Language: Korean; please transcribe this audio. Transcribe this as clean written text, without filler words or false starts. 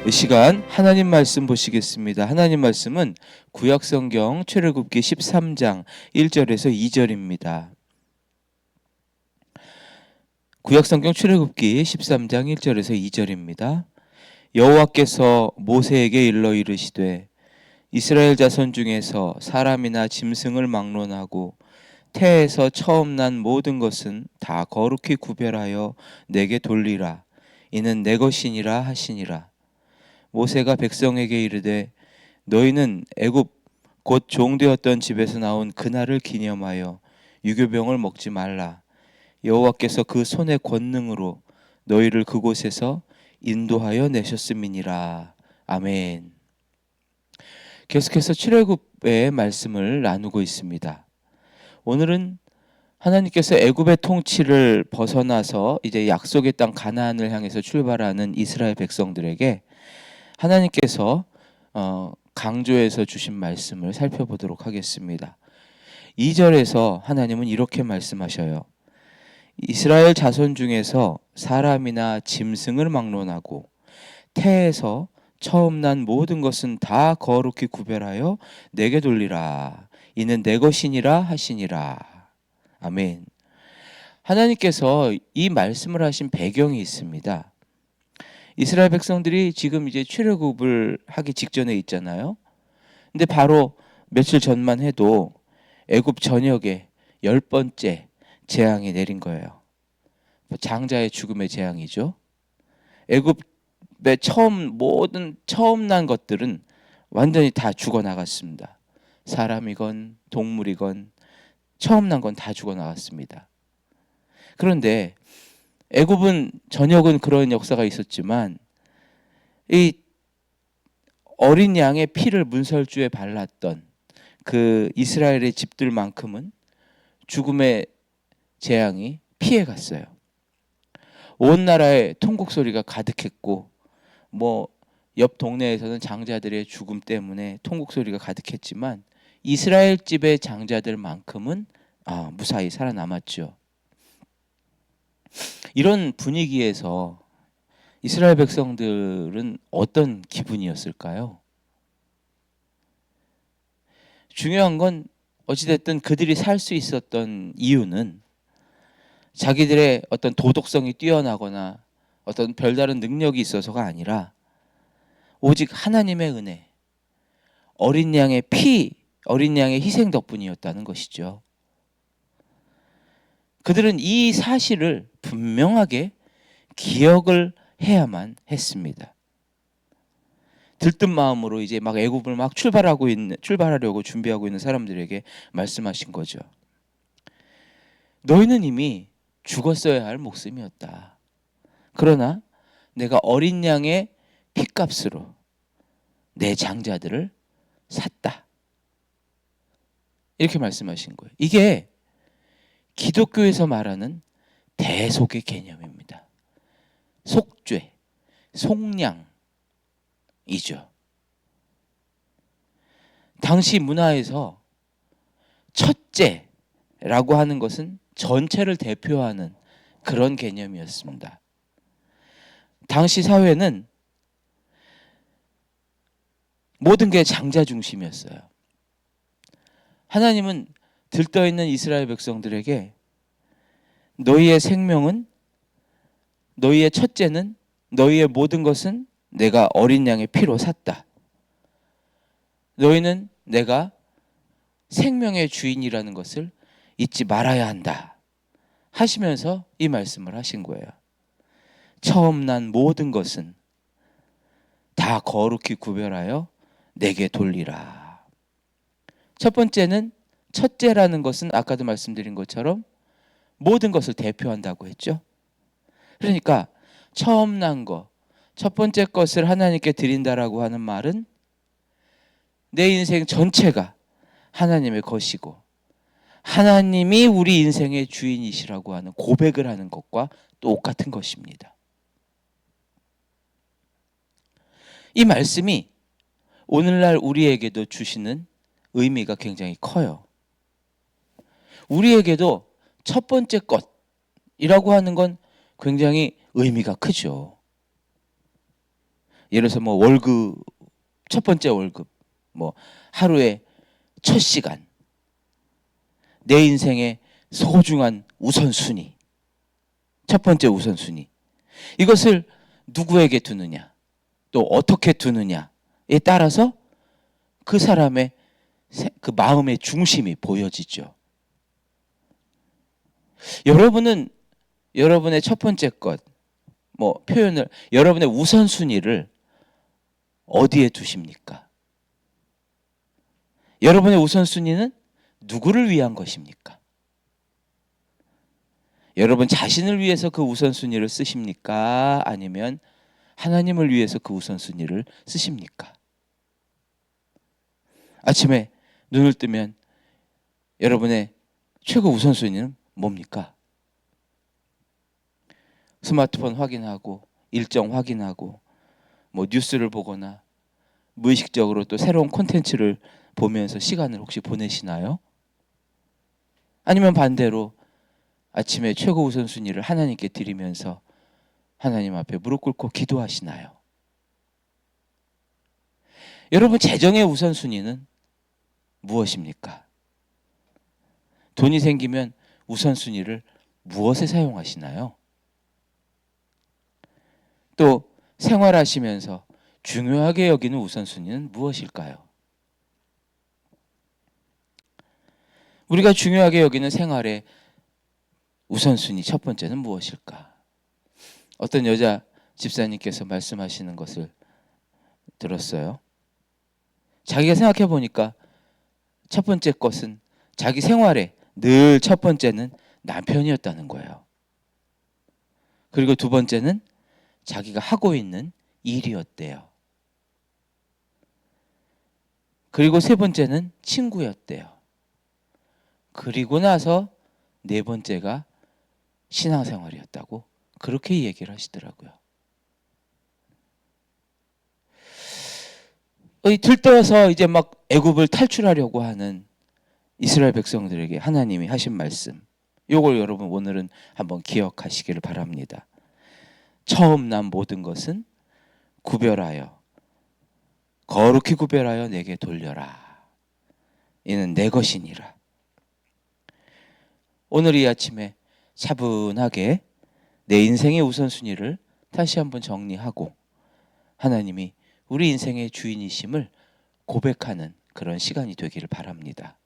이 시간 하나님 말씀 보시겠습니다. 하나님 말씀은 구약성경 출애굽기 13장 1절에서 2절입니다. 구약성경 출애굽기 13장 1절에서 2절입니다. 여호와께서 모세에게 일러 이르시되 이스라엘 자손 중에서 사람이나 짐승을 막론하고 태에서 처음 난 모든 것은 다 거룩히 구별하여 내게 돌리라. 이는 내 것이니라 하시니라. 모세가 백성에게 이르되 너희는 애굽 곧 종되었던 집에서 나온 그날을 기념하여 유교병을 먹지 말라. 여호와께서 그 손의 권능으로 너희를 그곳에서 인도하여 내셨음이니라. 아멘. 계속해서 출애굽의 말씀을 나누고 있습니다. 오늘은 하나님께서 애굽의 통치를 벗어나서 이제 약속의 땅 가나안을 향해서 출발하는 이스라엘 백성들에게 하나님께서 강조해서 주신 말씀을 살펴보도록 하겠습니다. 2절에서 하나님은 이렇게 말씀하셔요. 이스라엘 자손 중에서 사람이나 짐승을 막론하고 태에서 처음 난 모든 것은 다 거룩히 구별하여 내게 돌리라. 이는 내 것이니라 하시니라. 아멘. 하나님께서 이 말씀을 하신 배경이 있습니다. 이스라엘 백성들이 지금 이제 출애굽을 하기 직전에 있잖아요. 근데 바로 며칠 전만 해도 애굽 전역에 10번째 재앙이 내린 거예요. 장자의 죽음의 재앙이죠. 애굽의 처음 난 것들은 완전히 다 죽어나갔습니다. 사람이건 동물이건 처음 난 건 다 죽어나갔습니다. 그런데 애굽은 전역은 그런 역사가 있었지만 이 어린 양의 피를 문설주에 발랐던 그 이스라엘의 집들만큼은 죽음의 재앙이 피해갔어요. 온 나라에 통곡 소리가 가득했고 옆 동네에서는 장자들의 죽음 때문에 통곡 소리가 가득했지만 이스라엘 집의 장자들만큼은 무사히 살아남았죠. 이런 분위기에서 이스라엘 백성들은 어떤 기분이었을까요? 중요한 건 어찌됐든 그들이 살 수 있었던 이유는 자기들의 어떤 도덕성이 뛰어나거나 어떤 별다른 능력이 있어서가 아니라 오직 하나님의 은혜, 어린 양의 희생 덕분이었다는 것이죠. 그들은 이 사실을 분명하게 기억을 해야만 했습니다. 들뜬 마음으로 이제 막 애굽을 막 출발하려고 준비하고 있는 사람들에게 말씀하신 거죠. 너희는 이미 죽었어야 할 목숨이었다. 그러나 내가 어린 양의 핏값으로 내 장자들을 샀다. 이렇게 말씀하신 거예요. 이게 기독교에서 말하는 대속의 개념입니다. 속죄, 속량이죠. 당시 문화에서 첫째라고 하는 것은 전체를 대표하는 그런 개념이었습니다. 당시 사회는 모든 게 장자 중심이었어요. 하나님은 들떠있는 이스라엘 백성들에게 너희의 생명은, 너희의 첫째는, 너희의 모든 것은 내가 어린 양의 피로 샀다. 너희는 내가 생명의 주인이라는 것을 잊지 말아야 한다 하시면서 이 말씀을 하신 거예요. 처음 난 모든 것은 다 거룩히 구별하여 내게 돌리라. 첫 번째는, 첫째라는 것은 아까도 말씀드린 것처럼 모든 것을 대표한다고 했죠. 그러니까 처음 난 것, 첫 번째 것을 하나님께 드린다라고 하는 말은 내 인생 전체가 하나님의 것이고 하나님이 우리 인생의 주인이시라고 하는 고백을 하는 것과 똑같은 것입니다. 이 말씀이 오늘날 우리에게도 주시는 의미가 굉장히 커요. 우리에게도 첫 번째 것이라고 하는 건 굉장히 의미가 크죠. 예를 들어서 뭐 월급, 첫 번째 월급, 뭐 하루에 첫 시간, 내 인생의 소중한 우선순위, 첫 번째 우선순위, 이것을 누구에게 두느냐, 또 어떻게 두느냐에 따라서 그 사람의 그 마음의 중심이 보여지죠. 여러분은 여러분의 첫 번째 것, 뭐 표현을, 여러분의 우선순위를 어디에 두십니까? 여러분의 우선순위는 누구를 위한 것입니까? 여러분 자신을 위해서 그 우선순위를 쓰십니까? 아니면 하나님을 위해서 그 우선순위를 쓰십니까? 아침에 눈을 뜨면 여러분의 최고 우선순위는 뭡니까? 스마트폰 확인하고 일정 확인하고 뭐 뉴스를 보거나 무의식적으로 또 새로운 콘텐츠를 보면서 시간을 혹시 보내시나요? 아니면 반대로 아침에 최고 우선순위를 하나님께 드리면서 하나님 앞에 무릎 꿇고 기도하시나요? 여러분 재정의 우선순위는 무엇입니까? 돈이 생기면 우선순위를 무엇에 사용하시나요? 또 생활하시면서 중요하게 여기는 우선순위는 무엇일까요? 우리가 중요하게 여기는 생활의 우선순위 첫 번째는 무엇일까? 어떤 여자 집사님께서 말씀하시는 것을 들었어요. 자기가 생각해 보니까 첫 번째 것은 자기 생활에 늘 첫 번째는 남편이었다는 거예요. 그리고 두 번째는 자기가 하고 있는 일이었대요. 그리고 세 번째는 친구였대요. 그리고 나서 네 번째가 신앙생활이었다고 그렇게 얘기를 하시더라고요. 들떠서 이제 막 애굽을 탈출하려고 하는 이스라엘 백성들에게 하나님이 하신 말씀, 이걸 여러분 오늘은 한번 기억하시기를 바랍니다. 처음 난 모든 것은 구별하여, 거룩히 구별하여 내게 돌려라. 이는 내 것이니라. 오늘 이 아침에 차분하게 내 인생의 우선순위를 다시 한번 정리하고 하나님이 우리 인생의 주인이심을 고백하는 그런 시간이 되기를 바랍니다.